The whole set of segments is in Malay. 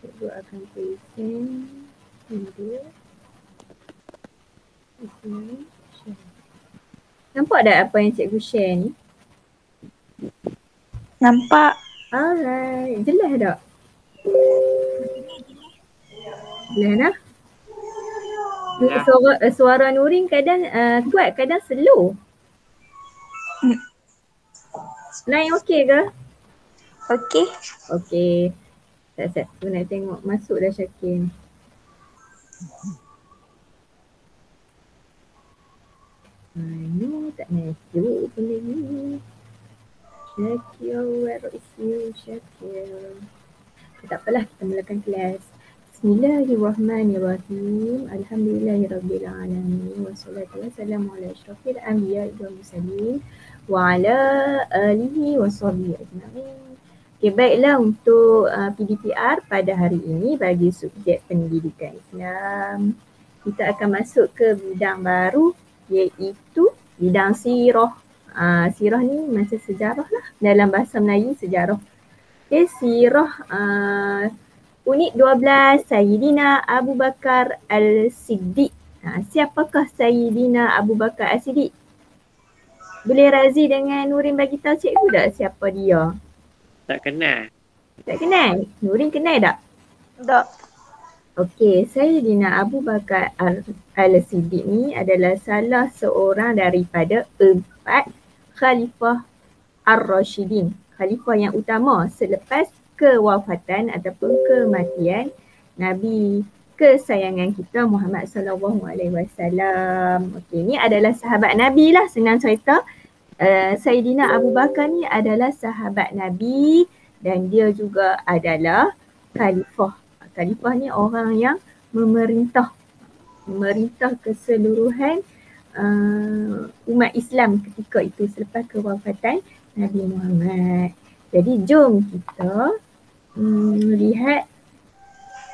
Cikgu akan present video. Nampak tak apa yang cikgu share ni? Nampak. Alright, jelas tak? Jelas nah? Suara Nurin kadang kuat, kadang slow. Line okey ke? Okey. Okey. Tak aku nak tengok masuk dah Syakir. No, tak masuk pun lagi. Syakir, where is you Syakir? Tak apalah, kita mulakan kelas. Bismillahirrahmanirrahim. Alhamdulillahirrabbilalamin. Wassalatu wassalamu ala asyrafil anbiya wal mursalin wa ala alihi washabihi ajma'in. Okay, baiklah untuk PDPR pada hari ini bagi subjek pendidikan Islam. Kita akan masuk ke bidang baru iaitu bidang sirah. Sirah ni macam sejarah lah. Dalam bahasa Melayu sejarah. Okay, sirah unit 12 Sayyidina Abu Bakar Al-Siddiq. Siapakah Sayyidina Abu Bakar Al-Siddiq? Boleh Razi dengan Nurin bagi tahu cikgu tak siapa dia? Tak kenal. Tak kenal? Nurin kenal tak? Tak. Okey, Sayyidina Abu Bakar Al-Siddiq ni adalah salah seorang daripada 4 Khalifah Ar-Rashidin. Khalifah yang utama selepas kewafatan ataupun kematian Nabi kesayangan kita Muhammad sallallahu alaihi wasallam. Okey, ni adalah sahabat Nabi lah, senang cerita. Sayyidina Abu Bakar ni adalah sahabat Nabi dan dia juga adalah khalifah. Khalifah ni orang yang memerintah keseluruhan umat Islam ketika itu selepas kewafatan Nabi Muhammad. Jadi jom kita lihat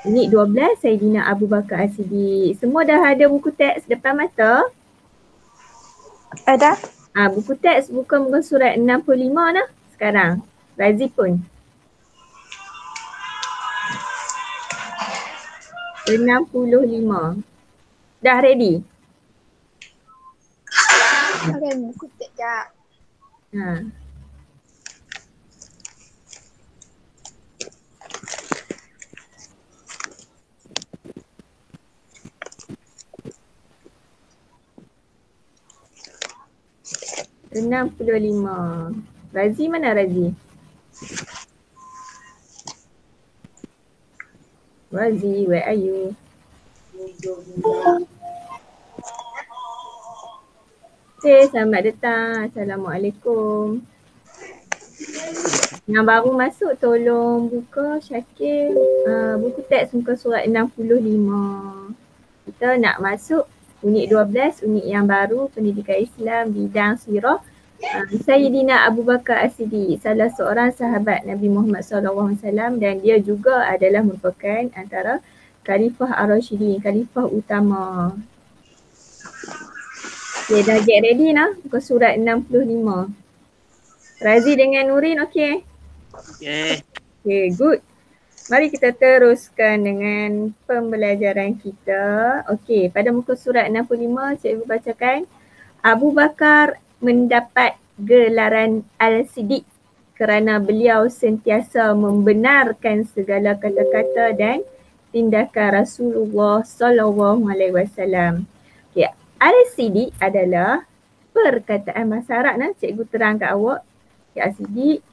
unit 12 Sayyidina Abu Bakar As-Siddiq. Semua dah ada buku teks depan mata? Ada. Buku teks buka muka surat 65 dah sekarang. Razi pun. 65. Dah ready? Okay, buku teks jap. Ha. 65. Razi mana Razi? Razi, where are you? Selamat datang. Assalamualaikum. Yang baru masuk tolong buka Syakir buku teks muka surat 65. Kita nak masuk unit 12, unit yang baru pendidikan Islam bidang sirah. Sayyidina Abu Bakar As-Siddiq, salah seorang sahabat Nabi Muhammad SAW dan dia juga adalah merupakan antara Khalifah Ar-Rashidin, Khalifah utama. Okay, dah get ready nah, buka surat 65. Razi dengan Nurin okey? Okay. Okay, good. Mari kita teruskan dengan pembelajaran kita. Okey, pada muka surat 65 cikgu bacakan. Abu Bakar mendapat gelaran Al-Siddiq kerana beliau sentiasa membenarkan segala kata-kata dan tindakan Rasulullah sallallahu alaihi wasallam. Okey, Al-Siddiq adalah perkataan bahasa Arab nah, cikgu terang kat awak. Okay, Al-Siddiq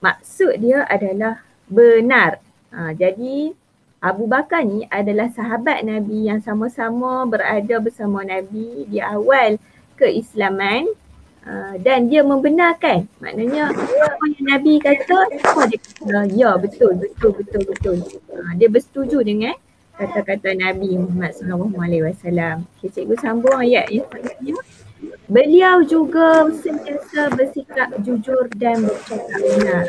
maksud dia adalah benar. Jadi Abu Bakar ni adalah sahabat Nabi yang sama-sama berada bersama Nabi di awal keislaman dan dia membenarkan. Maknanya apa yang Nabi kata, dia kata ya betul. Dia bersetuju dengan kata-kata Nabi Muhammad SAW. Okay, cikgu sambung ayat yang selanjutnya. Beliau juga sentiasa bersikap jujur dan bercakap benar.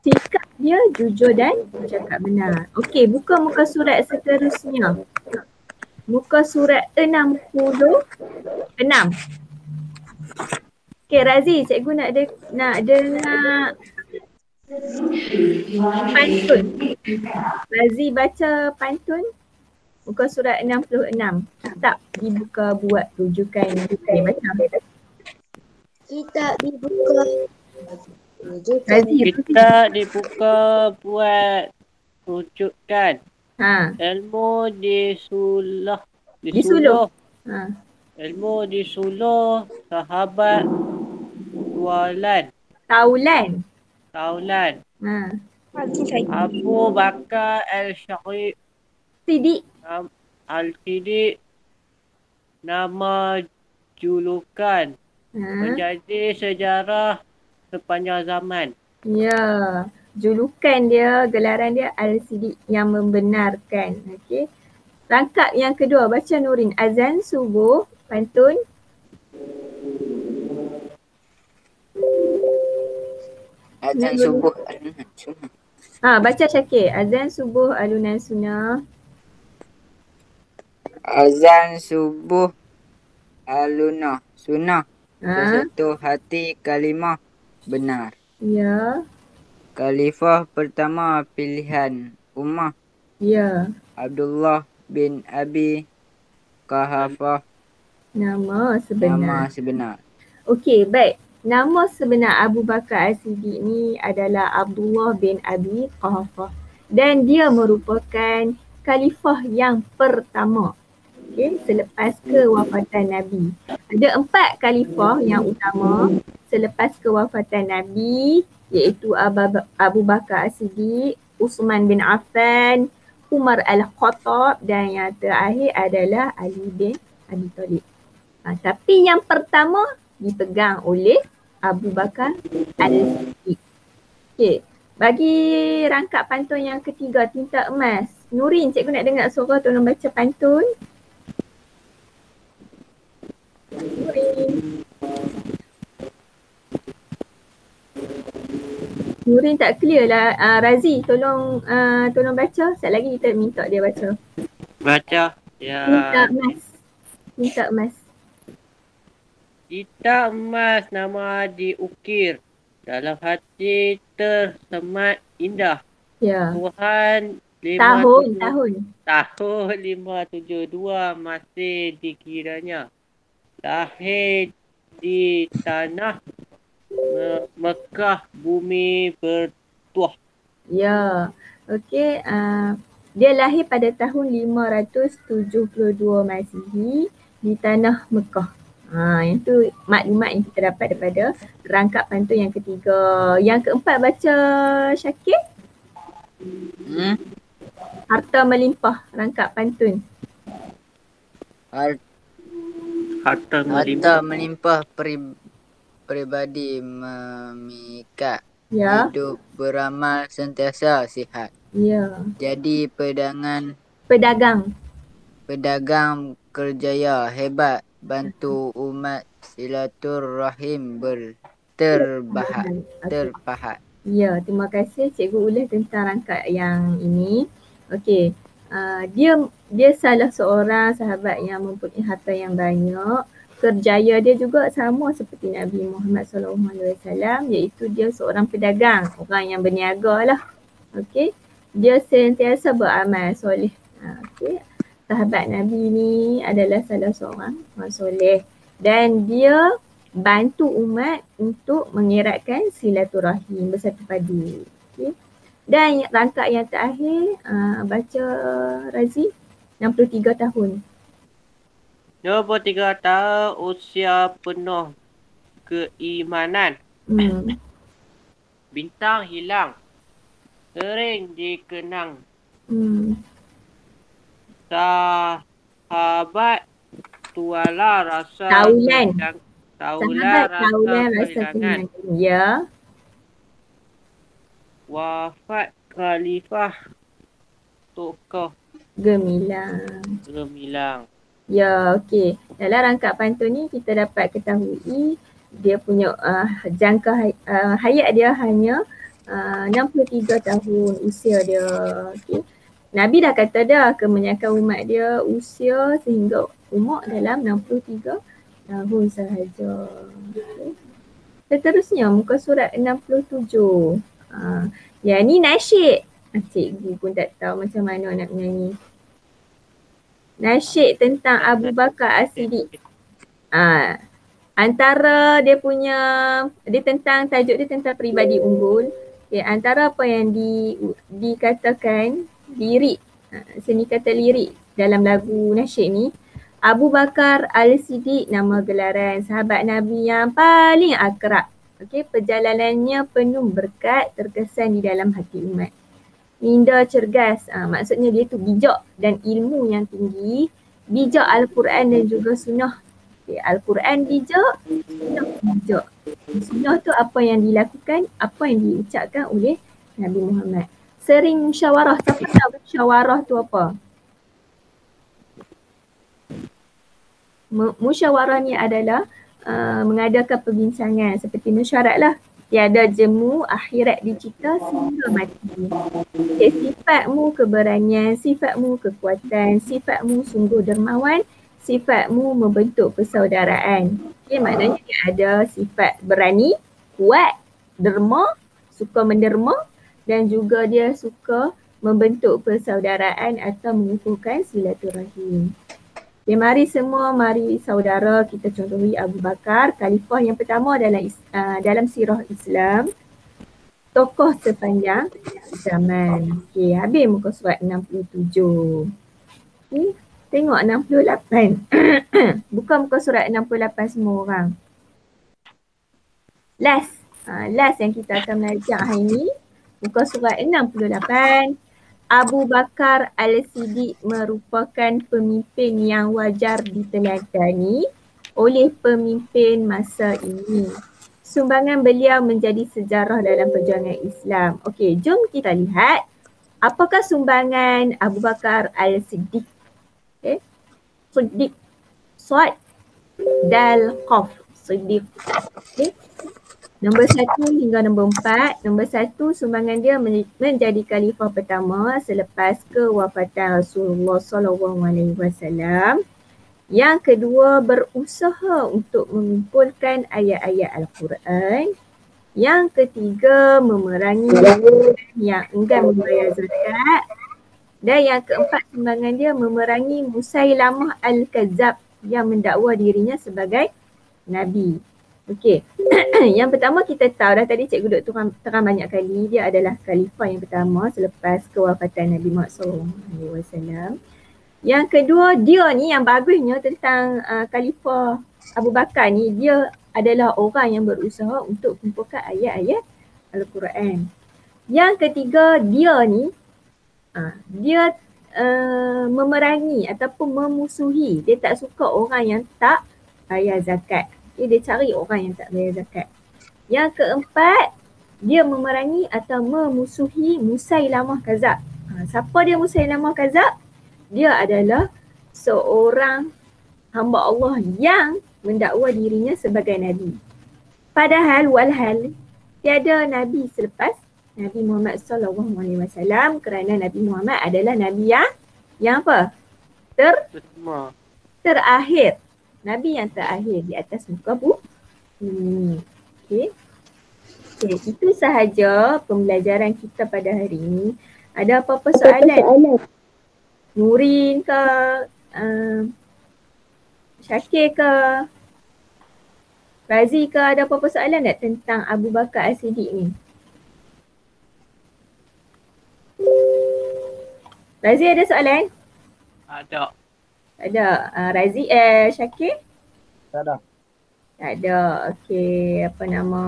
Sikap dia jujur dan bercakap benar. Okey, buka muka surat seterusnya. Muka surat 66. Okey Razi, cikgu nak dengar Pantun. Razi baca pantun muka surat 66. Kitab dibuka buat rujukan. Okay, baca. Kita dibuka. Rujukan. Razi, Kita dibuka buat rujukan. Ilmu Disuluh. disuluh. Ha. Ilmu disuluh sahabat Taulan. Taulan. Ha. Abu Bakar Al-Syarif Sidik. Al-Sidik, nama julukan menjadi sejarah sepanjang zaman. Ya, julukan dia, gelaran dia Al-Sidik yang membenarkan. Okey. Rangkap yang kedua, baca Nurin. Azan subuh, pantun. Azan subuh. Baca Syakir. Azan subuh, alunan sunnah. Azan subuh alunah sunnah. Ha. Sesuatu hati kalimah benar. Ya. Khalifah pertama pilihan ummah Ya. Abdullah bin Abi Quhafah. Nama Nama sebenar. sebenar. Okey, baik. Nama sebenar Abu Bakar As-Siddiq ni adalah Abdullah bin Abi Quhafah. Dan dia merupakan khalifah yang pertama. Okay, selepas kewafatan Nabi. Ada 4 khalifah yang utama selepas kewafatan Nabi, iaitu Abu Bakar As-Siddiq, Uthman bin Affan, Umar Al-Khattab dan yang terakhir adalah Ali bin Abi Talib. Tapi yang pertama dipegang oleh Abu Bakar Al-Siddiq. Okey, bagi rangkap pantun yang ketiga, tinta emas. Nurin, cikgu nak dengar suara, tolong baca pantun. Nurin tak clear lah. Razi, tolong baca. Sekejap lagi kita minta dia baca. Baca. Ya. Tinta emas. Tinta emas. Tinta emas nama diukir. Dalam hati tersemat indah. Ya. Tuhan Tahun. Tahun 572 masih dikiranya. Lahir di tanah Mekah, bumi bertuah. Ya. Okey. Dia lahir pada tahun 572 Masihi di tanah Mekah. Yang tu maklumat yang kita dapat daripada rangkap pantun yang ketiga. Yang keempat baca Syakir. Harta melimpah, rangkap pantun. Harta melimpah peribadi memikat. Ya. Hidup beramal sentiasa sihat. Ya. Jadi pedagang kerjaya hebat, bantu umat silaturrahim terpahat. Ya, terima kasih Cikgu Ulas tentang rangkap yang ini. Okey. Dia salah seorang sahabat yang mempunyai harta yang banyak. Kerjaya dia juga sama seperti Nabi Muhammad SAW, iaitu dia seorang pedagang, orang yang berniaga lah. Okey. Dia sentiasa beramal soleh. Okey. Sahabat Nabi ni adalah salah seorang orang soleh. Dan dia bantu umat untuk mengeratkan silaturahim bersatu padu. Okay. Dan rangkap yang terakhir, baca Razi, 63 tahun. 23 tahun usia penuh keimanan. Bintang hilang, sering dikenang. Sahabat tuala rasa Taulan rasa kehilangan. Ya. Wafat Khalifah tokoh gemilang. Ya, okey. Dalam rangkap pantun ni kita dapat ketahui dia punya jangka hayat dia hanya 63 tahun usia dia. Okey. Nabi dah kata dah kebanyakan umat dia usia sehingga umur dalam 63 tahun sahaja. Okay. Seterusnya muka surat 67. Ya ni nasyid. Cikgu pun tak tahu macam mana nak menyanyi. Nasyid tentang Abu Bakar As-Siddiq. Antara dia tentang tajuk dia tentang peribadi unggul. Antara apa yang dikatakan lirik, seni kata lirik dalam lagu nasyid ni, Abu Bakar Al-Siddiq nama gelaran sahabat Nabi yang paling akrab. Perjalanannya penuh berkat terkesan di dalam hati umat. Minda cergas, maksudnya dia tu bijak dan ilmu yang tinggi, bijak Al-Quran dan juga sunnah. Al-Quran bijak, sunnah bijak. Sunnah tu apa yang dilakukan, apa yang diucapkan oleh Nabi Muhammad. Sering musyawarah, siapa tahu musyawarah tu apa? Musyawarah ni adalah mengadakan perbincangan seperti mesyuarat lah. Tiada jemu akhirat dicipta sehingga mati. Sifatmu keberanian, sifatmu kekuatan, sifatmu sungguh dermawan, sifatmu membentuk persaudaraan. Maknanya dia ada sifat berani, kuat, derma, suka menderma dan juga dia suka membentuk persaudaraan atau mengukuhkan silaturahim. Mari saudara kita contohi Abu Bakar, khalifah yang pertama dalam sirah Islam, tokoh sepanjang zaman. Habis muka surat 67. Tengok 68. Buka muka surat 68 semua orang. Last yang kita akan belajar hari ni, muka surat 68. Abu Bakar Al-Siddiq merupakan pemimpin yang wajar diteladani oleh pemimpin masa ini. Sumbangan beliau menjadi sejarah dalam perjuangan Islam. Okey, jom kita lihat apakah sumbangan Abu Bakar Al-Siddiq. Siddiq, Sad, Dal, Qaf, Siddiq. Nombor 1 hingga nombor 4. Nombor 1, sumbangan dia menjadi khalifah pertama selepas kewafatan Rasulullah SAW. Yang kedua, berusaha untuk mengumpulkan ayat-ayat Al-Quran. Yang ketiga, memerangi yang enggan membayar zakat. Dan yang keempat, sumbangan dia memerangi Musailamah Al-Kadzab yang mendakwa dirinya sebagai Nabi. Okey, yang pertama kita tahu dah tadi cikgu duk terang banyak kali, dia adalah khalifah yang pertama selepas kewafatan Nabi Muhammad SAW. Yang kedua, dia ni yang bagusnya tentang khalifah Abu Bakar ni, dia adalah orang yang berusaha untuk kumpulkan ayat-ayat Al-Quran. Yang ketiga, dia ni dia memerangi ataupun memusuhi, dia tak suka orang yang tak bayar zakat. Dia cari orang yang tak bayar zakat. Yang keempat, dia memerangi atau memusuhi Musailamah Kadzab. Siapa dia Musailamah Kadzab? Dia adalah seorang hamba Allah yang mendakwa dirinya sebagai Nabi. Padahal walhal tiada Nabi selepas Nabi Muhammad SAW kerana Nabi Muhammad adalah Nabi yang apa? Terakhir. Nabi yang terakhir di atas muka bumi. Okey. Itu sahaja pembelajaran kita pada hari ini. Ada apa-apa soalan? Nurin ke? Syakir ke? Razi ke? Ada apa-apa soalan tak tentang Abu Bakar As-Siddiq ni? Razi ada soalan? Ada. Ada. Razi, Syakir? Tak ada. Tak ada. Okey, apa nama?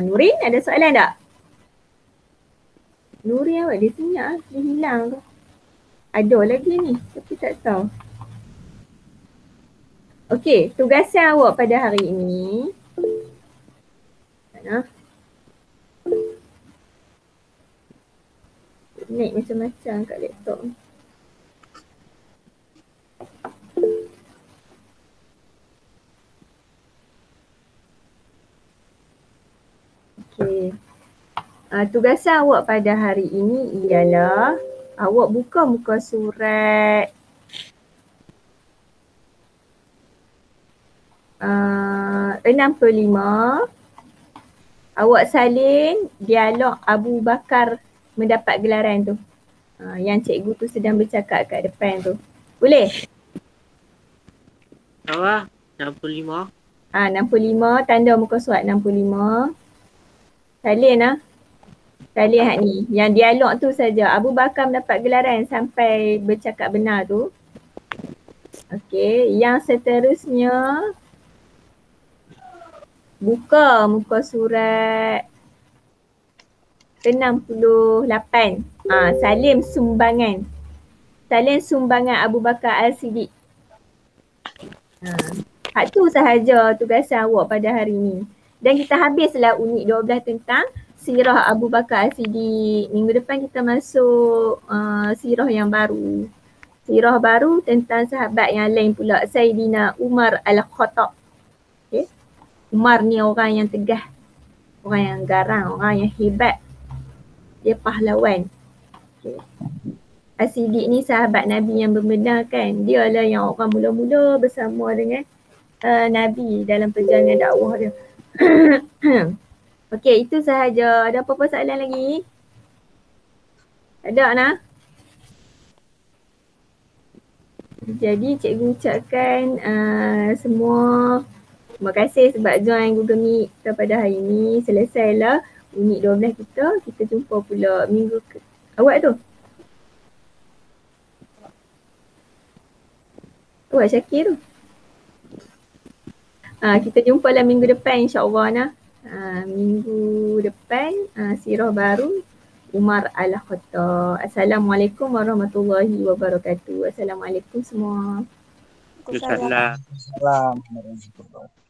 Nurin ada soalan tak? Nurin awak dia senyap, dia hilang tu. Ada lagi ni, tapi tak tahu. Okey, tugasan awak pada hari ini. Mana? Naik macam-macam kat laptop ni. Okey. Tugasan awak pada hari ini ialah awak buka muka surat 65 Awak salin dialog Abu Bakar mendapat gelaran tu. Yang cikgu tu sedang bercakap kat depan tu. Boleh? Apa? 65. 65, tanda muka surat 65. Salin lah. Salin hak ni. Yang dialog tu saja. Abu Bakar mendapat gelaran sampai bercakap benar tu. Okey, yang seterusnya buka muka surat 68. Salim sumbangan. Salim sumbangan Abu Bakar Al-Siddiq. Hak tu sahaja tugasan awak pada hari ni. Dan kita habislah unit 12 tentang sirah Abu Bakar Al-Siddiq. Minggu depan kita masuk sirah yang baru. Sirah baru tentang sahabat yang lain pula. Sayyidina Umar Al-Khattab. Okay. Umar ni orang yang tegah. Orang yang garang, orang yang hebat. Dia pahlawan. Okay. Al-Siddiq ni sahabat Nabi yang benar kan. Dia lah yang orang mula-mula bersama dengan Nabi dalam perjalanan dakwah dia. Okey, itu sahaja. Ada apa-apa soalan lagi? Ada nak? Jadi cikgu ucapkan semua terima kasih sebab join Google Meet kita pada hari ini. Selesailah unit 12 kita. Kita jumpa pula minggu awak tu. Awak Syakir tu. Kita jumpalah minggu depan insya-Allah nah. Minggu depan sirah baru Umar Al-Khattab. Assalamualaikum warahmatullahi wabarakatuh. Assalamualaikum semua. Waalaikumsalam. Assalamualaikum warahmatullahi wabarakatuh.